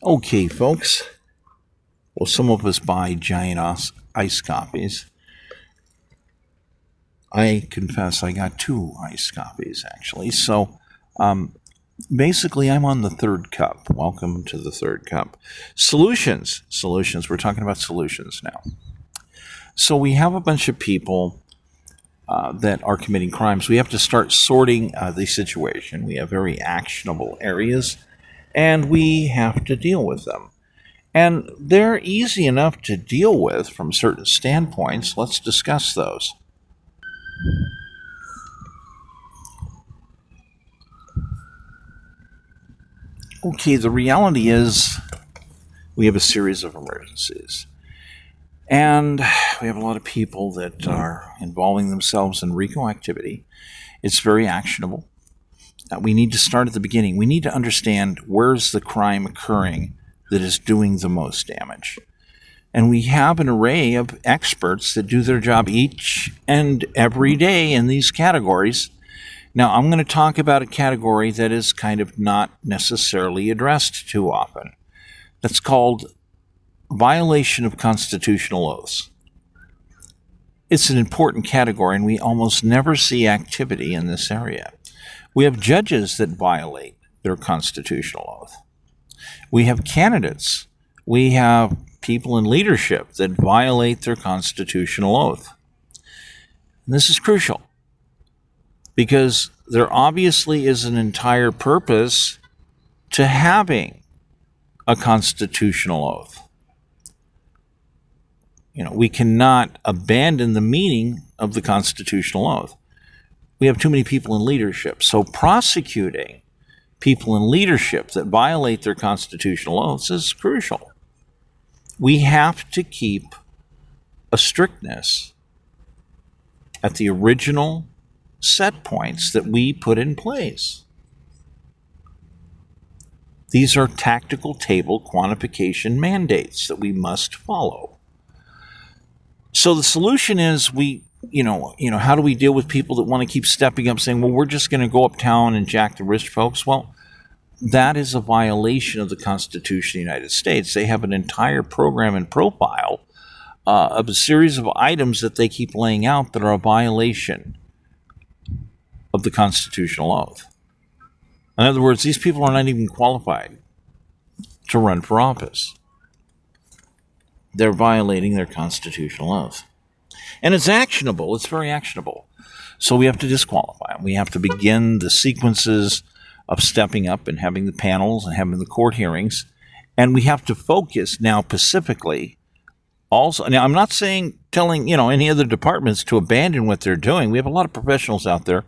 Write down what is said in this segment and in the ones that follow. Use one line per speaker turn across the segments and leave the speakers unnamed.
Okay, folks. Well, some of us buy giant ice copies. I confess I got two ice copies, actually. So basically, I'm on the third cup. Welcome to the third cup. Solutions. Solutions. We're talking about solutions now. So we have a bunch of people that are committing crimes. We have to start sorting the situation. We have very actionable areas, and we have to deal with them. And they're easy enough to deal with from certain standpoints. Let's discuss those. Okay, the reality is we have a series of emergencies. And we have a lot of people that are involving themselves in RICO activity. It's very actionable. We need to start at the beginning. We need to understand where's the crime occurring that is doing the most damage. And we have an array of experts that do their job each and every day in these categories. Now, I'm going to talk about a category that is kind of not necessarily addressed too often. That's called violation of constitutional oaths. It's an important category, and we almost never see activity in this area. We have judges that violate their constitutional oath. We have candidates. We have people in leadership that violate their constitutional oath. And this is crucial because there obviously is an entire purpose to having a constitutional oath. We cannot abandon the meaning of the constitutional oath. We have too many people in leadership. So prosecuting people in leadership that violate their constitutional oaths is crucial. We have to keep a strictness at the original set points that we put in place. These are tactical table quantification mandates that we must follow. So the solution is how do we deal with people that want to keep stepping up saying, well, we're just going to go uptown and jack the rich folks? Well, that is a violation of the Constitution of the United States. They have an entire program and profile of a series of items that they keep laying out that are a violation of the constitutional oath. In other words, these people are not even qualified to run for office. They're violating their constitutional oath. And it's actionable. It's very actionable. So we have to disqualify them. We have to begin the sequences of stepping up and having the panels and having the court hearings. And we have to focus now specifically also. Now, I'm not telling any other departments to abandon what they're doing. We have a lot of professionals out there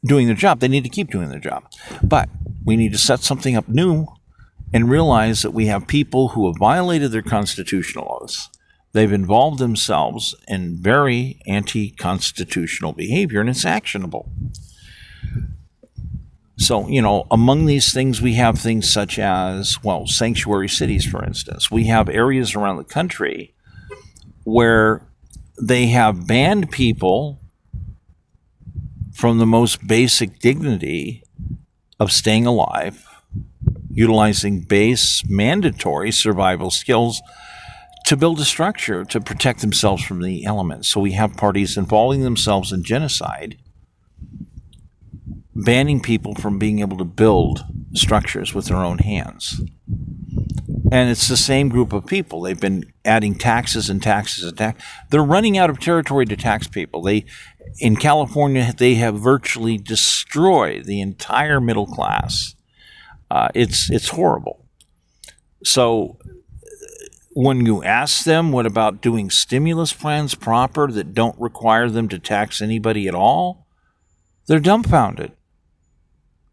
doing their job. They need to keep doing their job. But we need to set something up new and realize that we have people who have violated their constitutional oaths. They've involved themselves in very anti-constitutional behavior, and it's actionable. So, among these things, we have things such as, sanctuary cities, for instance. We have areas around the country where they have banned people from the most basic dignity of staying alive, utilizing base mandatory survival skills to build a structure to protect themselves from the elements. So we have parties involving themselves in genocide, banning people from being able to build structures with their own hands. And it's the same group of people. They've been adding taxes and taxes and taxes. They're running out of territory to tax people. In California, they have virtually destroyed the entire middle class. It's horrible. So when you ask them, what about doing stimulus plans proper that don't require them to tax anybody at all? They're dumbfounded.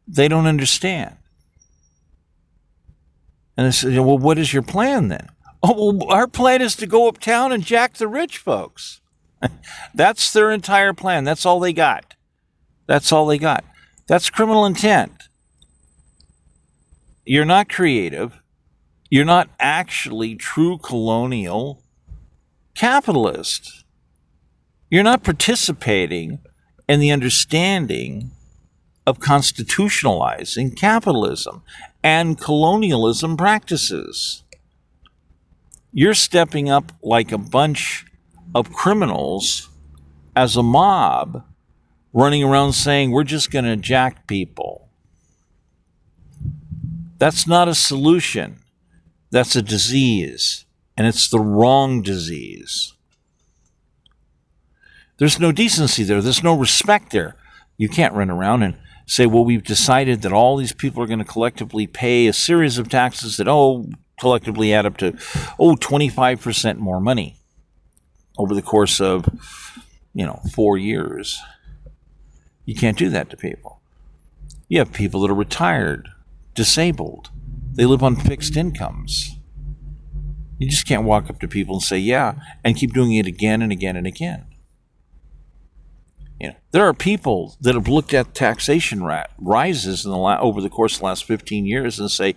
They don't understand. And they say, well, what is your plan then? Oh, well, our plan is to go uptown and jack the rich folks. That's their entire plan. That's all they got. That's all they got. That's criminal intent. You're not creative. You're not actually true colonial capitalist. You're not participating in the understanding of constitutionalizing capitalism and colonialism practices. You're stepping up like a bunch of criminals as a mob running around saying, we're just going to jack people. That's not a solution. That's a disease, and it's the wrong disease. There's no decency there. There's no respect there. You can't run around and say, well, we've decided that all these people are going to collectively pay a series of taxes that, collectively add up to, 25% more money over the course of, 4 years. You can't do that to people. You have people that are retired, disabled. They live on fixed incomes. You just can't walk up to people and say, yeah, and keep doing it again and again and again. There are people that have looked at taxation rises over the course of the last 15 years and say,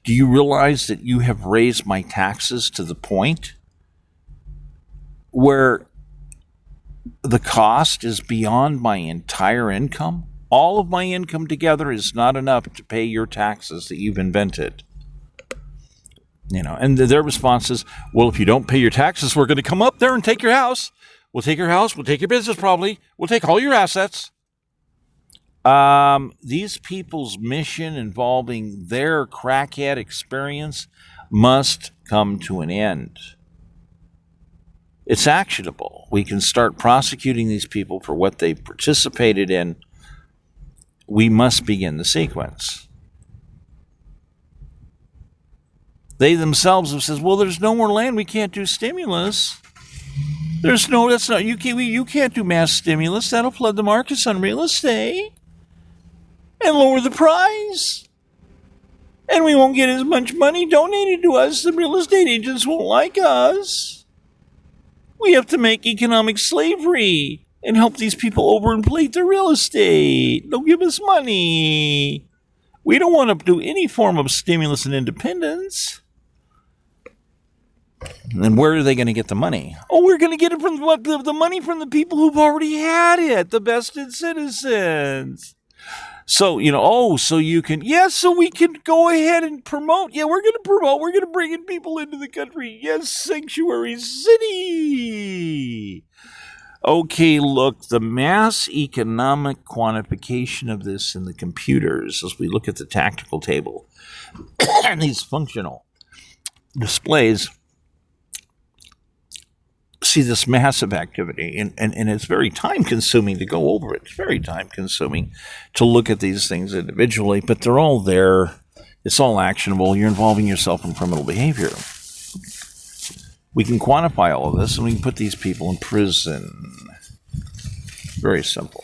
do you realize that you have raised my taxes to the point where the cost is beyond my entire income? All of my income together is not enough to pay your taxes that you've invented. And their response is, well, if you don't pay your taxes, we're going to come up there and take your house. We'll take your house. We'll take your business probably. We'll take all your assets. These people's mission involving their crackhead experience must come to an end. It's actionable. We can start prosecuting these people for what they participated in. We must begin the sequence. They themselves have said, well, there's no more land. We can't do stimulus. You can't do mass stimulus. That'll flood the markets on real estate and lower the price. And we won't get as much money donated to us. The real estate agents won't like us. We have to make economic slavery and help these people overinflate their real estate. They'll give us money. We don't want to do any form of stimulus and independence. And then where are they going to get the money? We're going to get it from the money from the people who've already had it, the vested citizens. So, so we can go ahead and promote. Yeah, we're going to promote. We're going to bring in people into the country. Yes, Sanctuary City. Okay, look, the mass economic quantification of this in the computers, as we look at the tactical table and these functional displays, see this massive activity, and it's very time-consuming to go over it. It's very time-consuming to look at these things individually, but they're all there. It's all actionable. You're involving yourself in criminal behavior. We can quantify all of this, and we can put these people in prison. Very simple.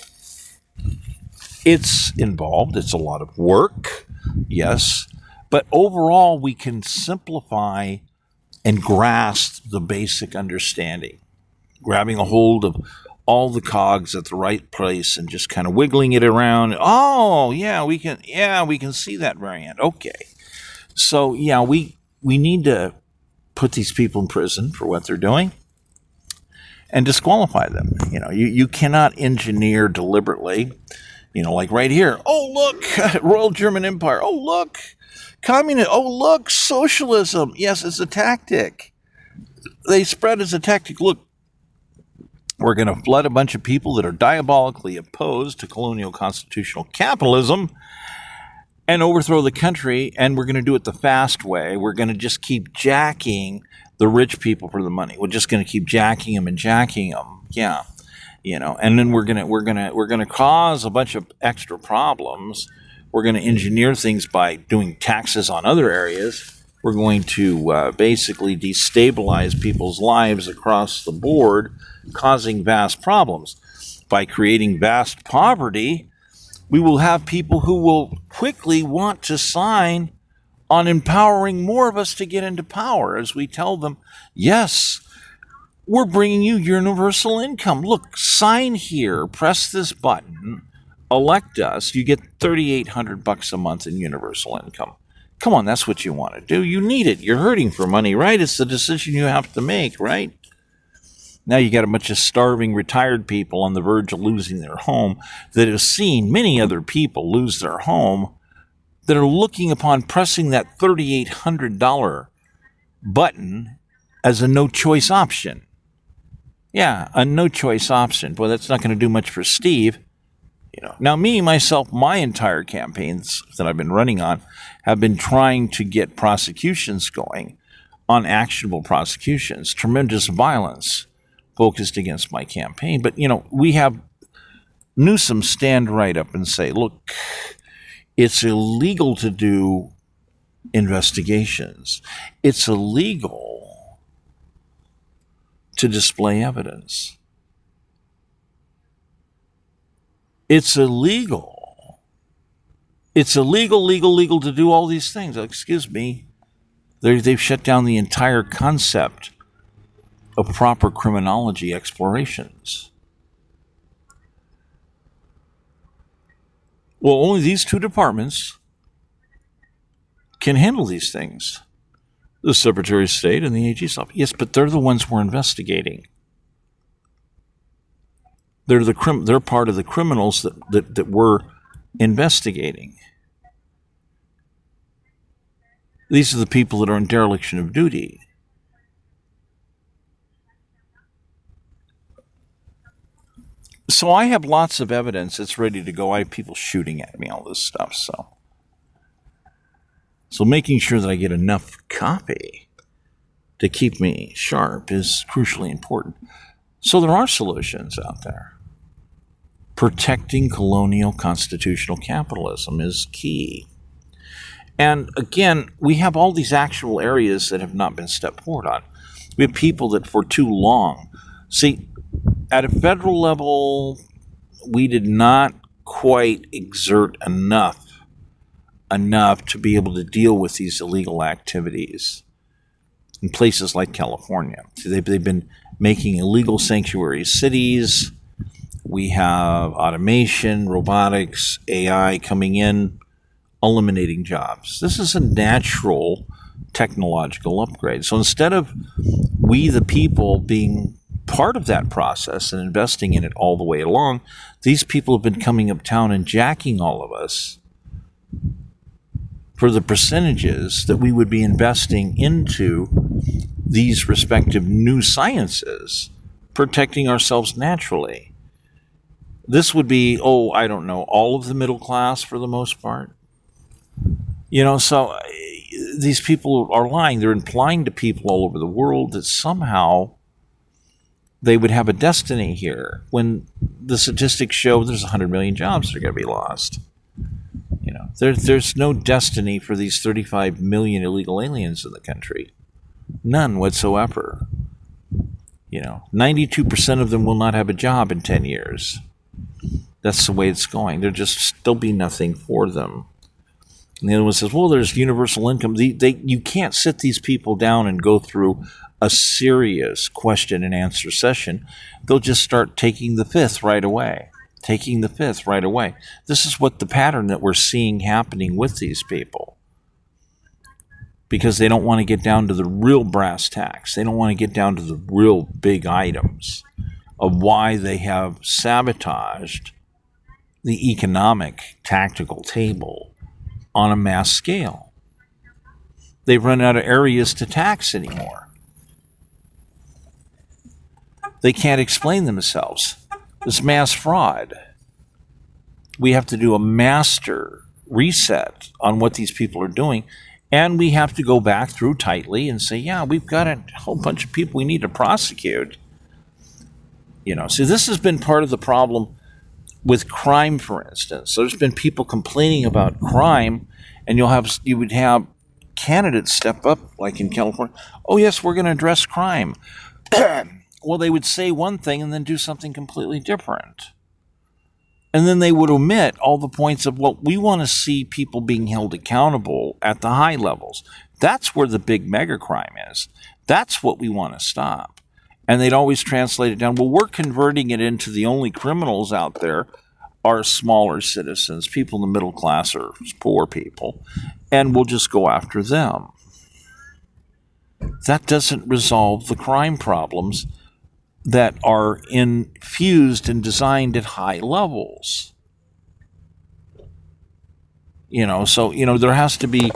It's involved. It's a lot of work, yes, but overall we can simplify and grasp the basic understanding, grabbing a hold of all the cogs at the right place and just kind of wiggling it around. We can see that variant. Okay. So, we need to put these people in prison for what they're doing and disqualify them. You cannot engineer deliberately, like right here. Oh, look, Royal German Empire. Oh, look. Communism. Oh, look, socialism. Yes, it's a tactic. They spread as a tactic. Look, we're going to flood a bunch of people that are diabolically opposed to colonial constitutional capitalism and overthrow the country, and we're going to do it the fast way. We're going to just keep jacking the rich people for the money. We're just going to keep jacking them and jacking them. Yeah. And then we're going to cause a bunch of extra problems. We're going to engineer things by doing taxes on other areas. We're going to basically destabilize people's lives across the board, causing vast problems. By creating vast poverty, we will have people who will quickly want to sign on empowering more of us to get into power as we tell them, yes, we're bringing you universal income. Look, sign here, press this button. Elect us, you get $3,800 a month in universal income. Come on, that's what you want to do. You need it. You're hurting for money, right? It's the decision you have to make, right? Now you got a bunch of starving retired people on the verge of losing their home that have seen many other people lose their home, that are looking upon pressing that $3,800 button as a no-choice option. Yeah, a no-choice option. Boy, that's not going to do much for Steve. Now me, myself, my entire campaigns that I've been running on have been trying to get prosecutions going on actionable prosecutions, tremendous violence focused against my campaign. But, we have Newsom stand right up and say, look, it's illegal to do investigations. It's illegal to display evidence. It's illegal. It's legal to do all these things. Excuse me. They've shut down the entire concept of proper criminology explorations. Well, only these two departments can handle these things. The Secretary of State and the AG's office. Yes, but they're the ones we're investigating. They're part of the criminals that we're investigating. These are the people that are in dereliction of duty. So I have lots of evidence that's ready to go. I have people shooting at me, all this stuff. So making sure that I get enough copy to keep me sharp is crucially important. So there are solutions out there. Protecting colonial constitutional capitalism is key. And again, we have all these actual areas that have not been stepped forward on. We have people that for too long, at a federal level, we did not quite exert enough to be able to deal with these illegal activities in places like California. They've been making illegal sanctuary cities. We have automation, robotics, AI coming in, eliminating jobs. This is a natural technological upgrade. So instead of we, the people, being part of that process and investing in it all the way along, these people have been coming uptown and jacking all of us for the percentages that we would be investing into these respective new sciences, protecting ourselves naturally. This would be, I don't know, all of the middle class for the most part. So these people are lying. They're implying to people all over the world that somehow they would have a destiny here when the statistics show there's 100 million jobs that are going to be lost. There's no destiny for these 35 million illegal aliens in the country. None whatsoever. 92% of them will not have a job in 10 years. That's the way it's going. There'll just still be nothing for them. And the other one says, well, there's universal income. You can't sit these people down and go through a serious question and answer session. They'll just start taking the fifth right away. This is what the pattern that we're seeing happening with these people. Because they don't want to get down to the real brass tacks. They don't want to get down to the real big items of why they have sabotaged the economic tactical table on a mass scale. They've run out of areas to tax anymore. They can't explain themselves. This mass fraud. We have to do a master reset on what these people are doing, and we have to go back through tightly and say, yeah, we've got a whole bunch of people we need to prosecute. So this has been part of the problem with crime, for instance. So there's been people complaining about crime, and you would have candidates step up, like in California. Oh yes, we're going to address crime. Well, they would say one thing and then do something completely different. And then they would omit all the points of, well, we want to see people being held accountable at the high levels. That's where the big mega crime is. That's what we want to stop. And they'd always translate it down, well, we're converting it into the only criminals out there are smaller citizens, people in the middle class or poor people, and we'll just go after them. That doesn't resolve the crime problems that are infused and designed at high levels. So there has to be,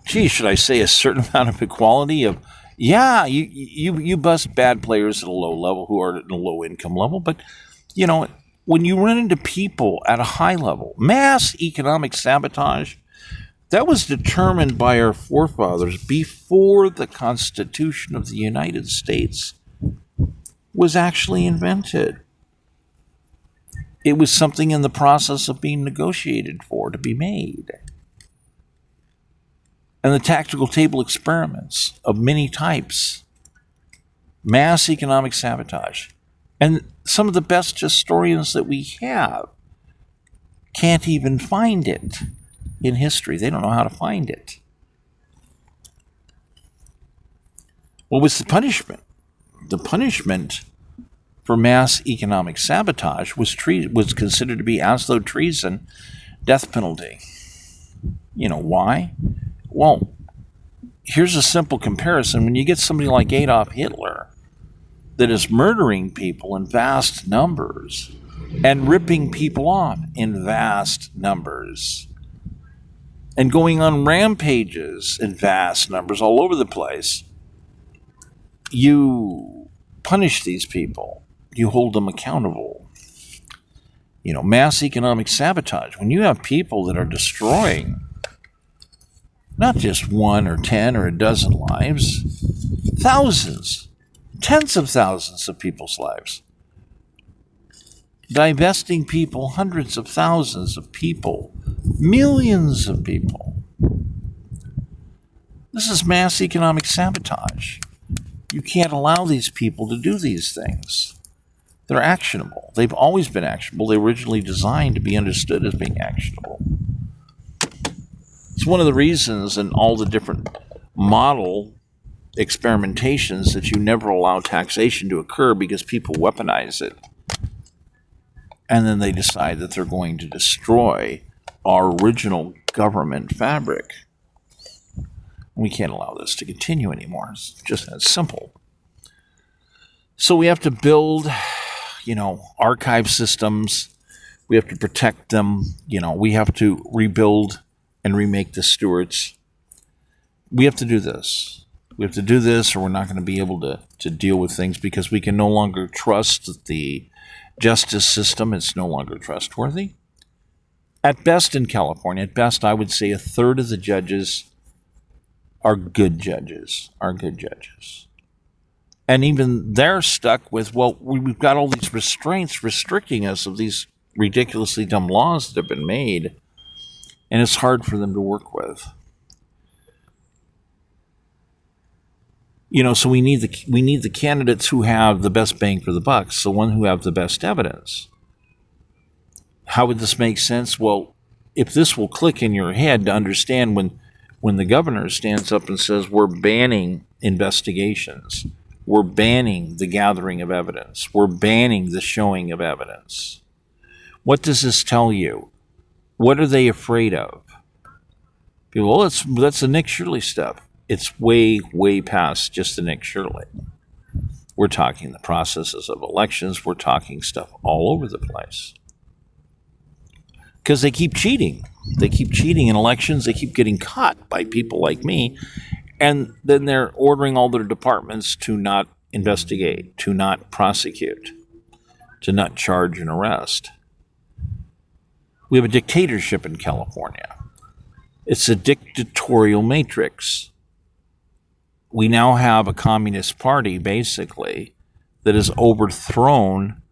should I say, a certain amount of equality of, yeah, you bust bad players at a low level who are at a low income level, but when you run into people at a high level, mass economic sabotage, that was determined by our forefathers before the Constitution of the United States was actually invented. It was something in the process of being negotiated for to be made. And the tactical table experiments of many types, mass economic sabotage. And some of the best historians that we have can't even find it in history. They don't know how to find it. What was the punishment? The punishment for mass economic sabotage was considered to be, as though treason, death penalty. Why? Well, here's a simple comparison. When you get somebody like Adolf Hitler that is murdering people in vast numbers and ripping people off in vast numbers and going on rampages in vast numbers all over the place, you punish these people. You hold them accountable. Mass economic sabotage. When you have people that are destroying not just 1 or 10 or a dozen lives, thousands, tens of thousands of people's lives, divesting people, hundreds of thousands of people, millions of people. This is mass economic sabotage. You can't allow these people to do these things. They're actionable. They've always been actionable. They were originally designed to be understood as being actionable. It's one of the reasons in all the different model experimentations that you never allow taxation to occur, because people weaponize it. And then they decide that they're going to destroy our original government fabric. We can't allow this to continue anymore. It's just that simple. So we have to build, archive systems. We have to protect them. We have to rebuild and remake the Stuarts. We have to do this. We have to do this, or we're not going to be able to deal with things, because we can no longer trust the justice system. It's no longer trustworthy. At best in California, I would say a third of the judges are good judges. And even they're stuck with, we've got all these restraints restricting us of these ridiculously dumb laws that have been made, and it's hard for them to work with. So we need the candidates who have the best bang for the buck, the one who have the best evidence. How would this make sense? Well, if this will click in your head to understand when the governor stands up and says, we're banning investigations, we're banning the gathering of evidence, we're banning the showing of evidence. What does this tell you? What are they afraid of? People, that's the Nick Shirley stuff. It's way, way past just the Nick Shirley. We're talking the processes of elections. We're talking stuff all over the place. Because they keep cheating. They keep cheating in elections. They keep getting caught by people like me. And then they're ordering all their departments to not investigate, to not prosecute, to not charge and arrest. We have a dictatorship in California. It's a dictatorial matrix. We now have a communist party, basically, that has overthrown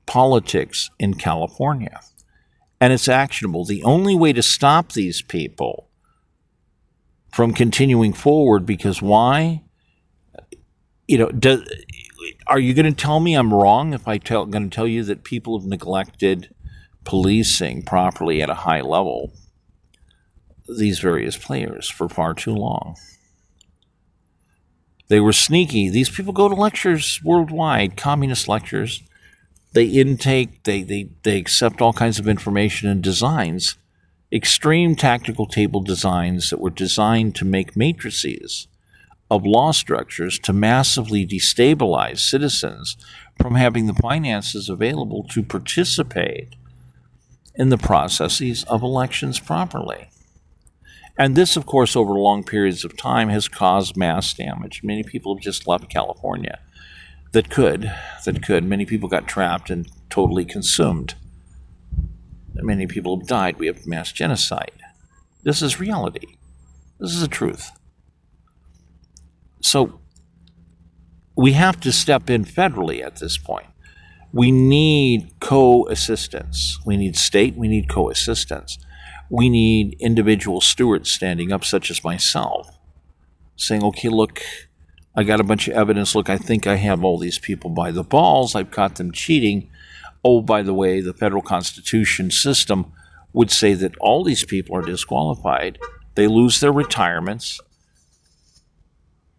politics in California. And it's actionable. The only way to stop these people from continuing forward, because why? Are you going to tell me I'm wrong if I'm going to tell you that people have neglected policing properly at a high level these various players for far too long? They were sneaky. These people go to lectures worldwide, communist lectures. They intake, they accept all kinds of information and designs, extreme tactical table designs that were designed to make matrices of law structures to massively destabilize citizens from having the finances available to participate in the processes of elections properly. And this, of course, over long periods of time has caused mass damage. Many people have just left California that could. Many people got trapped and totally consumed. Many people have died. We have mass genocide. This is reality. This is the truth. So we have to step in federally at this point. We need co-assistance. We need state, we need co-assistance. We need individual stewards standing up, such as myself, saying, okay, look, I got a bunch of evidence. Look, I think I have all these people by the balls. I've caught them cheating. Oh, by the way, the federal constitution system would say that all these people are disqualified. They lose their retirements.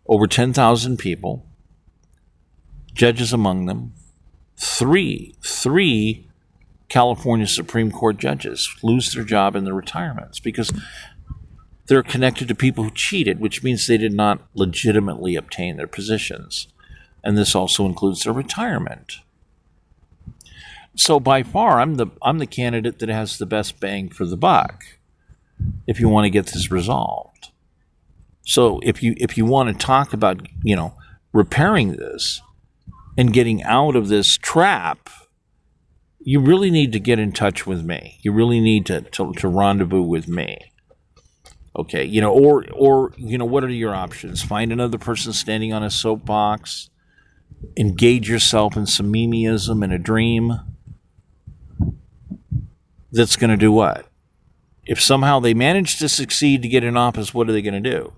Over 10,000 people, judges among them, three California Supreme Court judges lose their job and their retirements because they're connected to people who cheated, which means they did not legitimately obtain their positions. And this also includes their retirement. So by far, I'm the candidate that has the best bang for the buck if you want to get this resolved. So if you want to talk about, repairing this and getting out of this trap, you really need to get in touch with me. You really need to rendezvous with me. Okay, or what are your options? Find another person standing on a soapbox. Engage yourself in some memeism and a dream. That's going to do what? If somehow they manage to succeed to get in office, what are they going to do?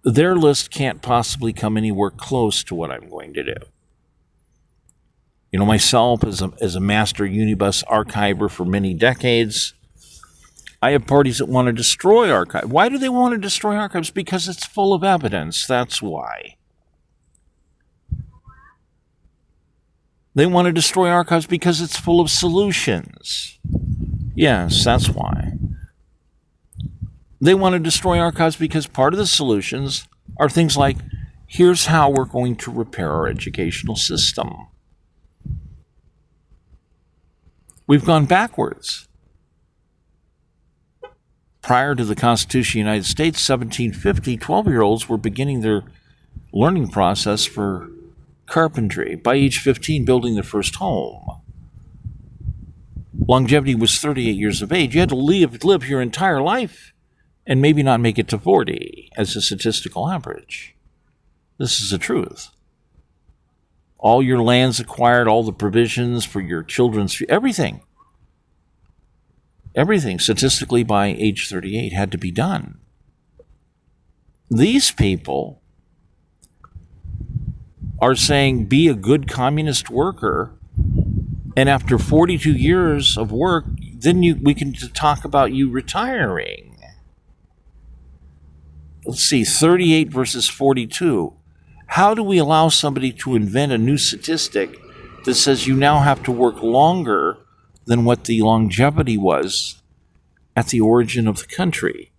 Their list can't possibly come anywhere close to what I'm going to do. Myself as a master Unibus archiver for many decades, I have parties that want to destroy archives. Why do they want to destroy archives? Because it's full of evidence. That's why. They want to destroy archives because it's full of solutions. Yes, that's why. They want to destroy archives because part of the solutions are things like, here's how we're going to repair our educational system. We've gone backwards. Prior to the Constitution of the United States, 1750, 12-year-olds were beginning their learning process for carpentry. By age 15, building their first home. Longevity was 38 years of age. You had to live your entire life and maybe not make it to 40 as a statistical average. This is the truth. All your lands acquired, all the provisions for your children's, everything statistically by age 38 had to be done. These people are saying, be a good communist worker, and after 42 years of work, then we can talk about you retiring. Let's see, 38 versus 42. How do we allow somebody to invent a new statistic that says you now have to work longer than what the longevity was at the origin of the country?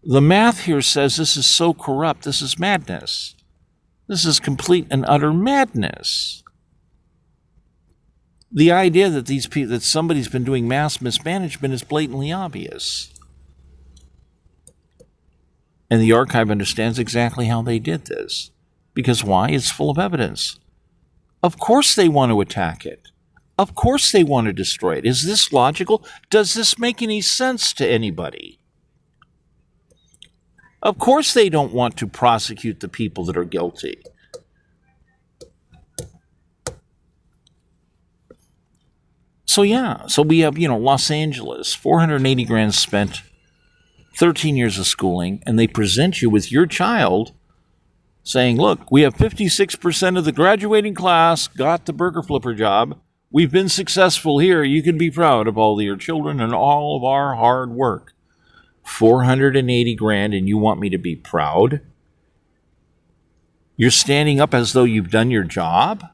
The math here says this is so corrupt, this is madness. This is complete and utter madness. The idea that that somebody's been doing mass mismanagement is blatantly obvious. And the archive understands exactly how they did this. Because why? It's full of evidence. Of course they want to attack it. Of course they want to destroy it. Is this logical? Does this make any sense to anybody? Of course they don't want to prosecute the people that are guilty. So we have, Los Angeles, 480 grand spent, 13 years of schooling, and they present you with your child saying, look, we have 56% of the graduating class got the burger flipper job. We've been successful here. You can be proud of all of your children and all of our hard work. 480 grand, and you want me to be proud? You're standing up as though you've done your job?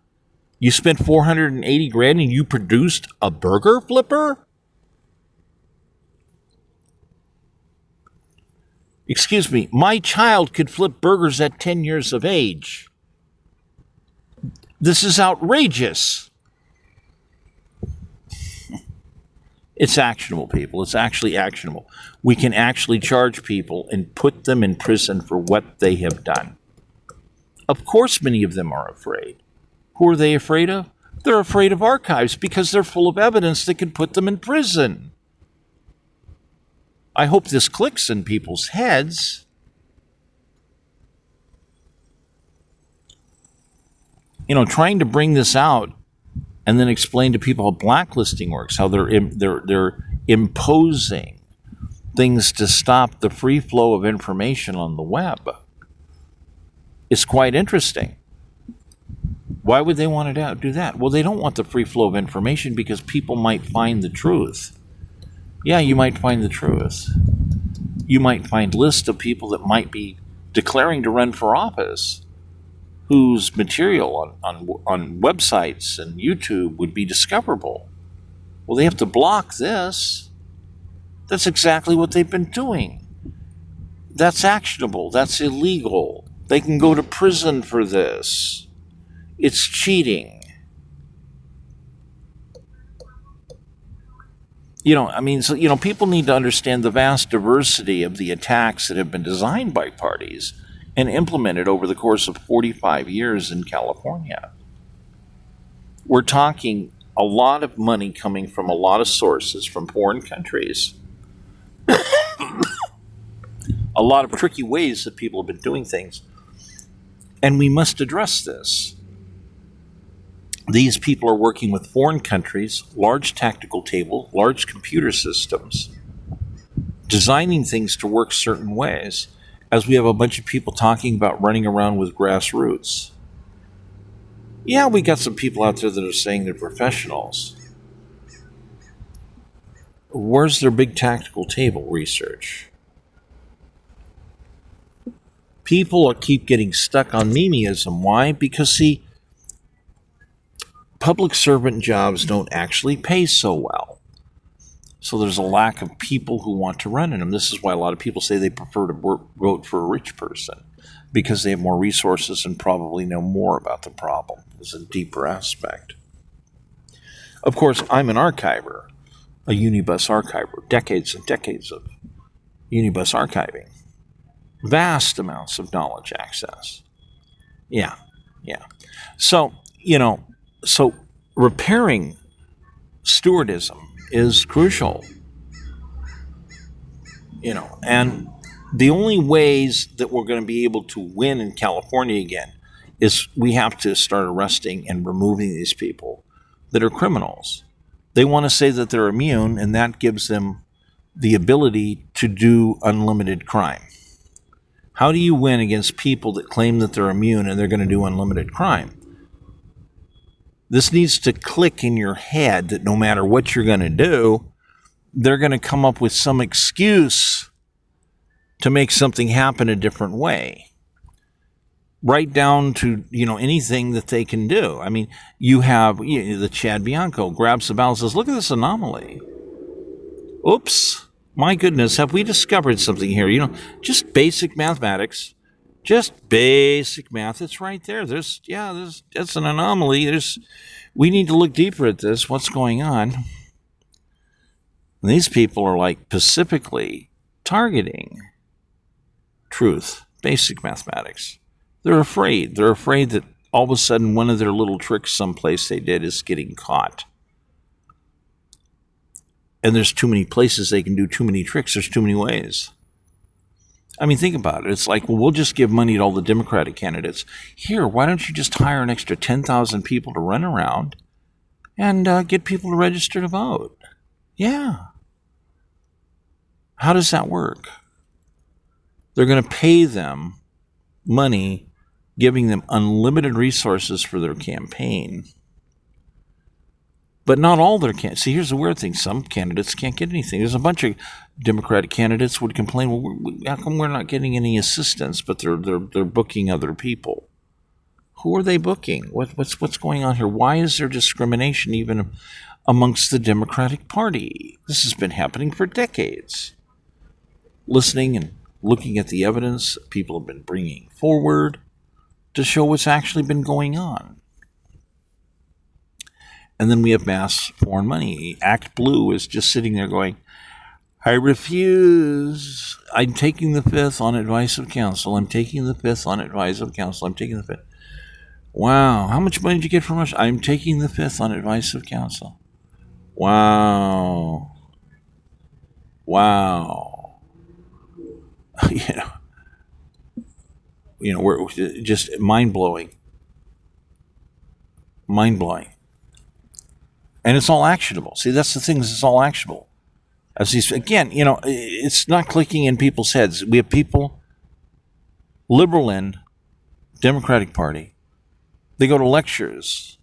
You spent 480 grand and you produced a burger flipper? Excuse me, my child could flip burgers at 10 years of age. This is outrageous. It's actionable, people. It's actually actionable. We can actually charge people and put them in prison for what they have done. Of course, many of them are afraid. Who are they afraid of? They're afraid of archives because they're full of evidence that can put them in prison. I hope this clicks in people's heads. You know, trying to bring this out and then explain to people how blacklisting works, how they're imposing things to stop the free flow of information on the web. It's quite interesting. Why would they want to do that? Well, they don't want the free flow of information because people might find the truth. Yeah, you might find the truth. You might find lists of people that might be declaring to run for office whose material on websites and YouTube would be discoverable. Well, they have to block this. That's exactly what they've been doing. That's actionable. That's illegal. They can go to prison for this. It's cheating. People need to understand the vast diversity of the attacks that have been designed by parties and implemented over the course of 45 years in California. We're talking a lot of money coming from a lot of sources from foreign countries. A lot of tricky ways that people have been doing things. And we must address this. These people are working with foreign countries, large tactical table, large computer systems, designing things to work certain ways, as we have a bunch of people talking about running around with grassroots. Yeah, we got some people out there that are saying they're professionals. Where's their big tactical table research? People keep getting stuck on memeism. Why? Because, see, public servant jobs don't actually pay so well. So there's a lack of people who want to run in them. This is why a lot of people say they prefer to vote for a rich person, because they have more resources and probably know more about the problem. There's a deeper aspect. Of course, I'm an archiver, a Unibus archiver, decades and decades of Unibus archiving. Vast amounts of knowledge access. Yeah. So repairing stewardism is crucial. And the only ways that we're going to be able to win in California again is we have to start arresting and removing these people that are criminals. They want to say that they're immune, and that gives them the ability to do unlimited crime. How do you win against people that claim that they're immune and they're going to do unlimited crime? This needs to click in your head that no matter what you're going to do, they're going to come up with some excuse to make something happen a different way. Right down to, anything that they can do. I mean, you have the Chad Bianco grabs the ball and says, look at this anomaly. Oops, my goodness, have we discovered something here? Just basic mathematics. Just basic math. It's right there. That's an anomaly. We need to look deeper at this. What's going on? And these people are like specifically targeting truth, basic mathematics. They're afraid. They're afraid that all of a sudden one of their little tricks someplace they did is getting caught. And there's too many places they can do too many tricks. There's too many ways. I mean, think about it. It's like, well, we'll just give money to all the Democratic candidates. Here, why don't you just hire an extra 10,000 people to run around and get people to register to vote? Yeah. How does that work? They're going to pay them money, giving them unlimited resources for their campaign. But not all their candidates. See, here's the weird thing. Some candidates can't get anything. There's a bunch of Democratic candidates would complain, well, how come we're not getting any assistance, but they're booking other people? Who are they booking? What's going on here? Why is there discrimination even amongst the Democratic Party? This has been happening for decades. Listening and looking at the evidence people have been bringing forward to show what's actually been going on. And then we have mass foreign money. Act Blue is just sitting there going, I refuse. I'm taking the fifth on advice of counsel. I'm taking the fifth on advice of counsel. I'm taking the fifth. Wow. How much money did you get from Russia? I'm taking the fifth on advice of counsel. Wow. Wow. We're just mind-blowing. Mind-blowing. And it's all actionable. See, that's the thing, is it's all actionable. As these, again, it's not clicking in people's heads. We have people, liberal end, Democratic Party, they go to lectures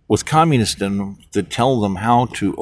with communists in them that tell them how to